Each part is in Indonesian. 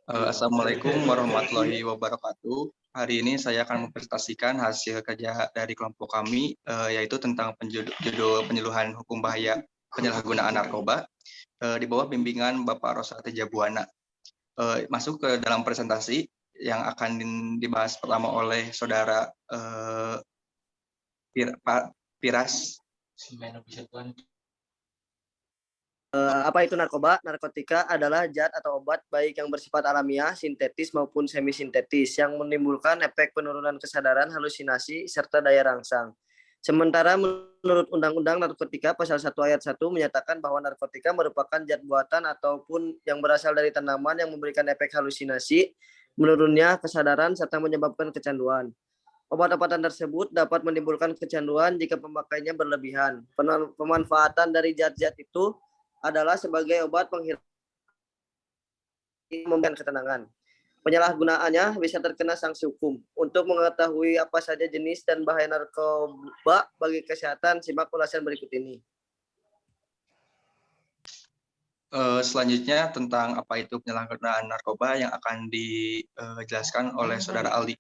Assalamualaikum warahmatullahi wabarakatuh. Hari ini saya akan mempresentasikan hasil kerja dari kelompok kami, yaitu tentang judul penyuluhan hukum bahaya penyalahgunaan narkoba di bawah bimbingan Bapak Rosa Tejabuana. Masuk ke dalam presentasi yang akan dibahas pertama oleh Saudara Pak Piras. Apa itu narkoba? Narkotika adalah zat atau obat baik yang bersifat alamiah, sintetis maupun semi-sintetis yang menimbulkan efek penurunan kesadaran, halusinasi, serta daya rangsang. Sementara menurut Undang-Undang Narkotika Pasal 1 Ayat 1 menyatakan bahwa narkotika merupakan zat buatan ataupun yang berasal dari tanaman yang memberikan efek halusinasi, menurunnya kesadaran, serta menyebabkan kecanduan. Obat-obatan tersebut dapat menimbulkan kecanduan jika pemakaiannya berlebihan. Pemanfaatan dari zat-zat itu adalah sebagai obat penghilang ketenangan. Penyalahgunaannya bisa terkena sanksi hukum. Untuk mengetahui apa saja jenis dan bahaya narkoba bagi kesehatan, simak ulasan berikut ini. Selanjutnya tentang apa itu penyalahgunaan narkoba yang akan dijelaskan oleh Saudara Aldi.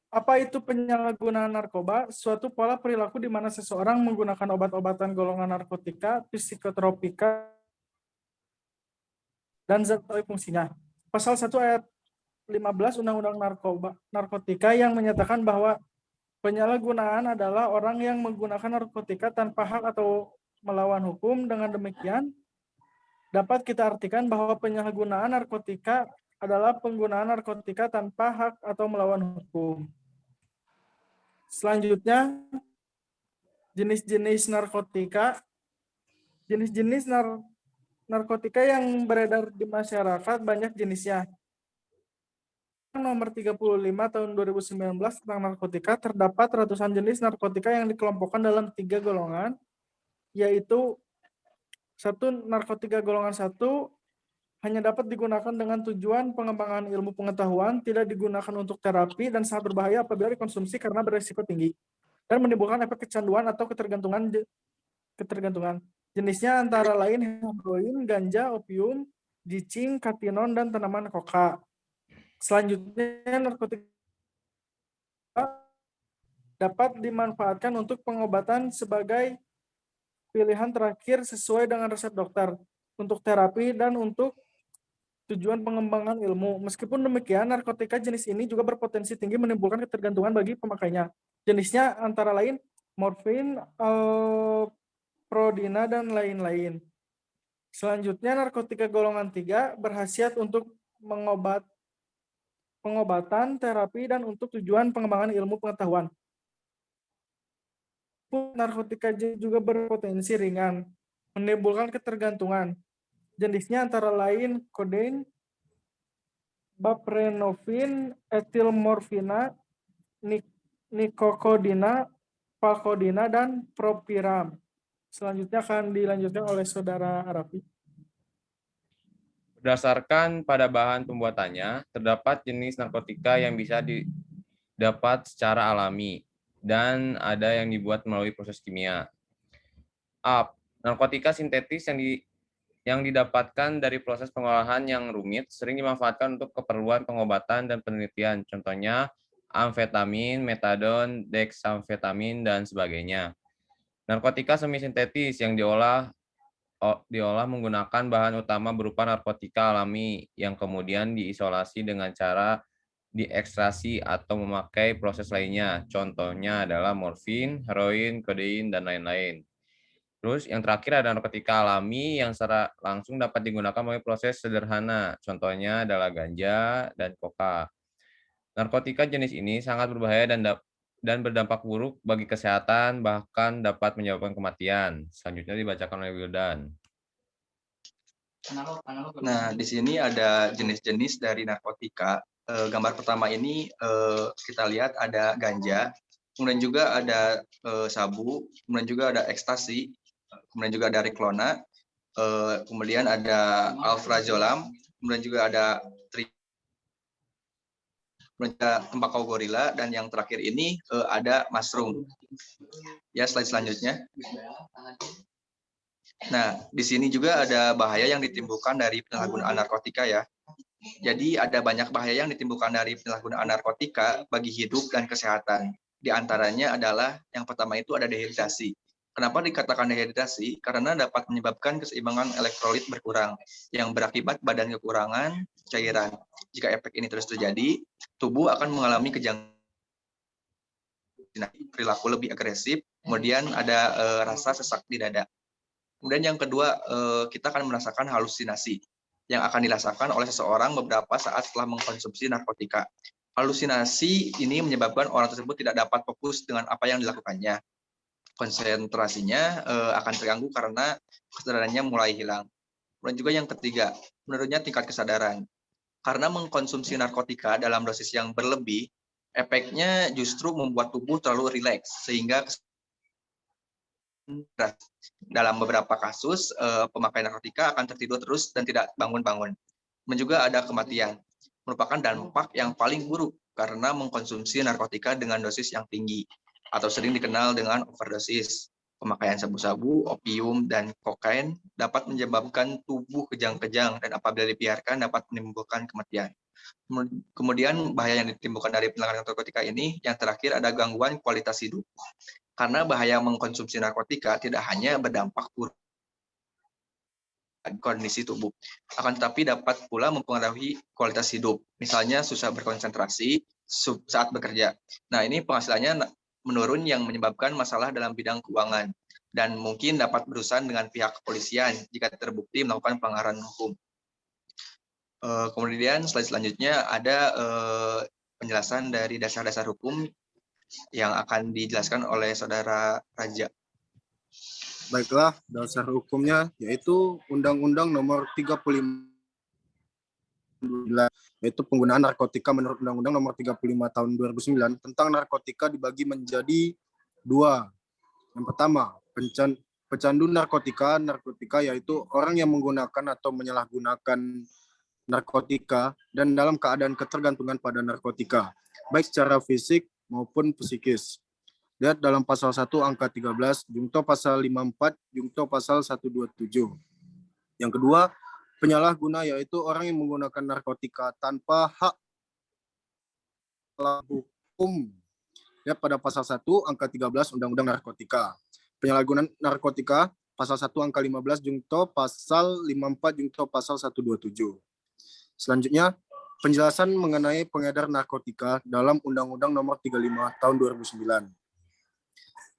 Apa itu penyalahgunaan narkoba? Suatu pola perilaku di mana seseorang menggunakan obat-obatan golongan narkotika, psikotropika, dan zat fungsinya. Pasal 1 ayat 15 Undang-Undang Narkotika yang menyatakan bahwa penyalahgunaan adalah orang yang menggunakan narkotika tanpa hak atau melawan hukum. Dengan demikian, dapat kita artikan bahwa penyalahgunaan narkotika adalah penggunaan narkotika tanpa hak atau melawan hukum. Selanjutnya, jenis-jenis narkotika. Jenis-jenis narkotika yang beredar di masyarakat banyak jenisnya. Nomor 35 tahun 2019 tentang narkotika, terdapat ratusan jenis narkotika yang dikelompokkan dalam 3 golongan, yaitu 1. Narkotika golongan 1 hanya dapat digunakan dengan tujuan pengembangan ilmu pengetahuan, tidak digunakan untuk terapi, dan sangat berbahaya apabila dikonsumsi karena beresiko tinggi dan menimbulkan efek kecanduan atau ketergantungan. Jenisnya antara lain heroin, ganja, opium, jicing, katinon, dan tanaman koka. Selanjutnya, narkotika dapat dimanfaatkan untuk pengobatan sebagai pilihan terakhir sesuai dengan resep dokter, untuk terapi, dan untuk tujuan pengembangan ilmu. Meskipun demikian, narkotika jenis ini juga berpotensi tinggi menimbulkan ketergantungan bagi pemakainya. Jenisnya antara lain morfin, prodina, dan lain-lain. Selanjutnya, narkotika golongan 3 berkhasiat untuk pengobatan, terapi, dan untuk tujuan pengembangan ilmu pengetahuan. Narkotika juga berpotensi ringan, menimbulkan ketergantungan. Jenisnya antara lain kodein, baprenofin, etilmorfina, nikokodina, palkodina, dan propiram. Selanjutnya akan dilanjutkan oleh Saudara Arafi. Berdasarkan pada bahan pembuatannya, terdapat jenis narkotika yang bisa didapat secara alami dan ada yang dibuat melalui proses kimia. A. Narkotika sintetis yang didapatkan dari proses pengolahan yang rumit sering dimanfaatkan untuk keperluan pengobatan dan penelitian. Contohnya amfetamin, metadon, dexamfetamin, dan sebagainya. Narkotika semi-sintetis yang diolah menggunakan bahan utama berupa narkotika alami yang kemudian diisolasi dengan cara diekstrasi atau memakai proses lainnya. Contohnya adalah morfin, heroin, kodein, dan lain-lain. Terus yang terakhir ada narkotika alami yang secara langsung dapat digunakan melalui proses sederhana. Contohnya adalah ganja dan koka. Narkotika jenis ini sangat berbahaya dan berdampak buruk bagi kesehatan, bahkan dapat menyebabkan kematian. Selanjutnya dibacakan oleh Wildan. Nah, di sini ada jenis-jenis dari narkotika. Gambar pertama ini kita lihat ada ganja, kemudian juga ada sabu, kemudian juga ada ekstasi, kemudian juga ada Riklona, kemudian ada alprazolam, kemudian juga ada tembakau gorila, dan yang terakhir ini ada mushroom. Ya, slide selanjutnya. Nah, di sini juga ada bahaya yang ditimbulkan dari penyalahgunaan narkotika ya. Jadi ada banyak bahaya yang ditimbulkan dari penyalahgunaan narkotika bagi hidup dan kesehatan. Di antaranya adalah yang pertama itu ada dehidrasi. Kenapa dikatakan dehidrasi? Karena dapat menyebabkan keseimbangan elektrolit berkurang yang berakibat badan kekurangan cairan. Jika efek ini terus terjadi, tubuh akan mengalami kejanggalan, perilaku lebih agresif, kemudian ada rasa sesak di dada. Kemudian yang kedua, kita akan merasakan halusinasi yang akan dirasakan oleh seseorang beberapa saat setelah mengkonsumsi narkotika. Halusinasi ini menyebabkan orang tersebut tidak dapat fokus dengan apa yang dilakukannya. Konsentrasinya akan terganggu karena kesadarannya mulai hilang. Dan juga yang ketiga, menurunnya tingkat kesadaran. Karena mengkonsumsi narkotika dalam dosis yang berlebih, efeknya justru membuat tubuh terlalu rileks, sehingga dalam beberapa kasus, pemakai narkotika akan tertidur terus dan tidak bangun-bangun. Dan juga ada kematian, merupakan dampak yang paling buruk karena mengkonsumsi narkotika dengan dosis yang tinggi, atau sering dikenal dengan overdosis. Pemakaian sabu-sabu, opium, dan kokain dapat menyebabkan tubuh kejang-kejang dan apabila dibiarkan dapat menimbulkan kematian. Kemudian bahaya yang ditimbulkan dari penyalahgunaan narkotika ini, yang terakhir ada gangguan kualitas hidup. Karena bahaya mengkonsumsi narkotika tidak hanya berdampak buruk kondisi tubuh, akan tetapi dapat pula mempengaruhi kualitas hidup. Misalnya susah berkonsentrasi saat bekerja. Nah, ini penghasilannya menurun yang menyebabkan masalah dalam bidang keuangan dan mungkin dapat berurusan dengan pihak kepolisian jika terbukti melakukan pelanggaran hukum. Kemudian slide selanjutnya ada penjelasan dari dasar-dasar hukum yang akan dijelaskan oleh Saudara Raja. Baiklah, dasar hukumnya yaitu Undang-Undang Nomor 35 yaitu penggunaan narkotika menurut Undang-Undang Nomor 35 Tahun 2009 tentang narkotika dibagi menjadi dua. Yang pertama, pecandu narkotika yaitu orang yang menggunakan atau menyalahgunakan narkotika dan dalam keadaan ketergantungan pada narkotika, baik secara fisik maupun psikis. Lihat dalam pasal 1 angka 13, Jungto pasal 54, Jungto pasal 127. Yang kedua, penyalahguna yaitu orang yang menggunakan narkotika tanpa hak hukum. Lihat pada pasal 1 angka 13 Undang-Undang Narkotika. Penyalahgunaan narkotika pasal 1 angka 15 Jungto pasal 54 Jungto pasal 127. Selanjutnya, penjelasan mengenai pengedar narkotika dalam Undang-Undang Nomor 35 Tahun 2009.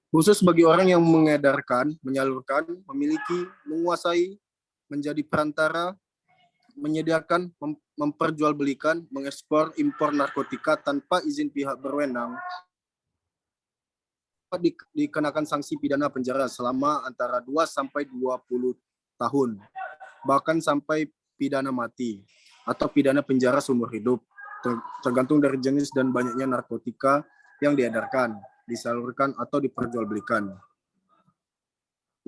Khusus bagi orang yang mengedarkan, menyalurkan, memiliki, menguasai, menjadi perantara, menyediakan, memperjualbelikan, mengekspor, impor narkotika tanpa izin pihak berwenang, dikenakan sanksi pidana penjara selama antara 2 sampai 20 tahun, bahkan sampai pidana mati atau pidana penjara seumur hidup, tergantung dari jenis dan banyaknya narkotika yang diedarkan, disalurkan, atau diperjualbelikan.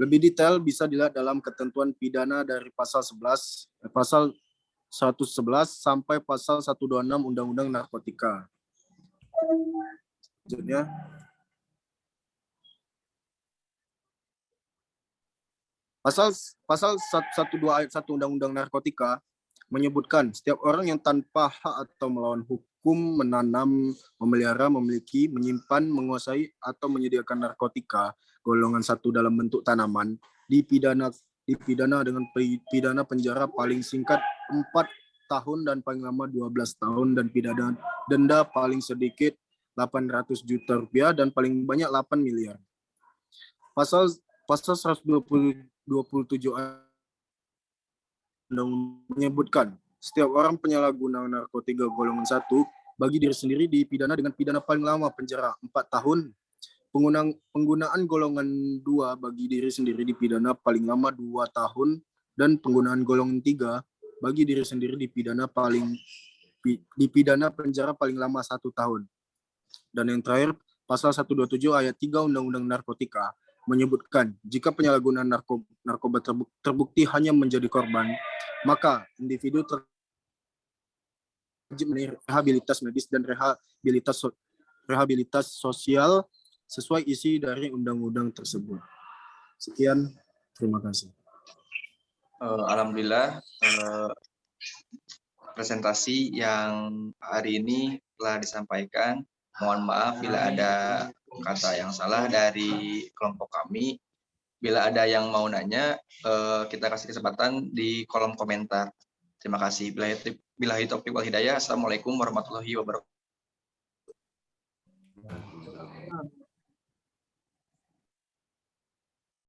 Lebih detail bisa dilihat dalam ketentuan pidana dari pasal 111 sampai pasal 126 Undang-Undang Narkotika. Selanjutnya, Pasal 112 ayat 1 Undang-Undang Narkotika menyebutkan setiap orang yang tanpa hak atau melawan hukum menanam, memelihara, memiliki, menyimpan, menguasai, atau menyediakan narkotika golongan 1 dalam bentuk tanaman dipidana dengan pidana penjara paling singkat 4 tahun dan paling lama 12 tahun dan pidana denda paling sedikit 800 juta rupiah dan paling banyak 8 miliar. Pasal 127 menyebutkan setiap orang penyalahguna narkotika golongan 1 bagi diri sendiri dipidana dengan pidana paling lama penjara 4 tahun. Penggunaan golongan 2 bagi diri sendiri dipidana paling lama 2 tahun dan penggunaan golongan 3 bagi diri sendiri dipidana penjara paling lama 1 tahun. Dan yang terakhir, pasal 127 ayat 3 Undang-Undang Narkotika menyebutkan jika penyalahgunaan narkoba terbukti hanya menjadi korban, maka individu wajib menerima rehabilitas medis dan rehabilitas sosial sesuai isi dari undang-undang tersebut. Sekian, terima kasih. Alhamdulillah, presentasi yang hari ini telah disampaikan. Mohon maaf bila ada kata yang salah dari kelompok kami. Bila ada yang mau nanya, kita kasih kesempatan di kolom komentar. Terima kasih. Billahi taufiq wal hidayah. Assalamualaikum warahmatullahi wabarakatuh.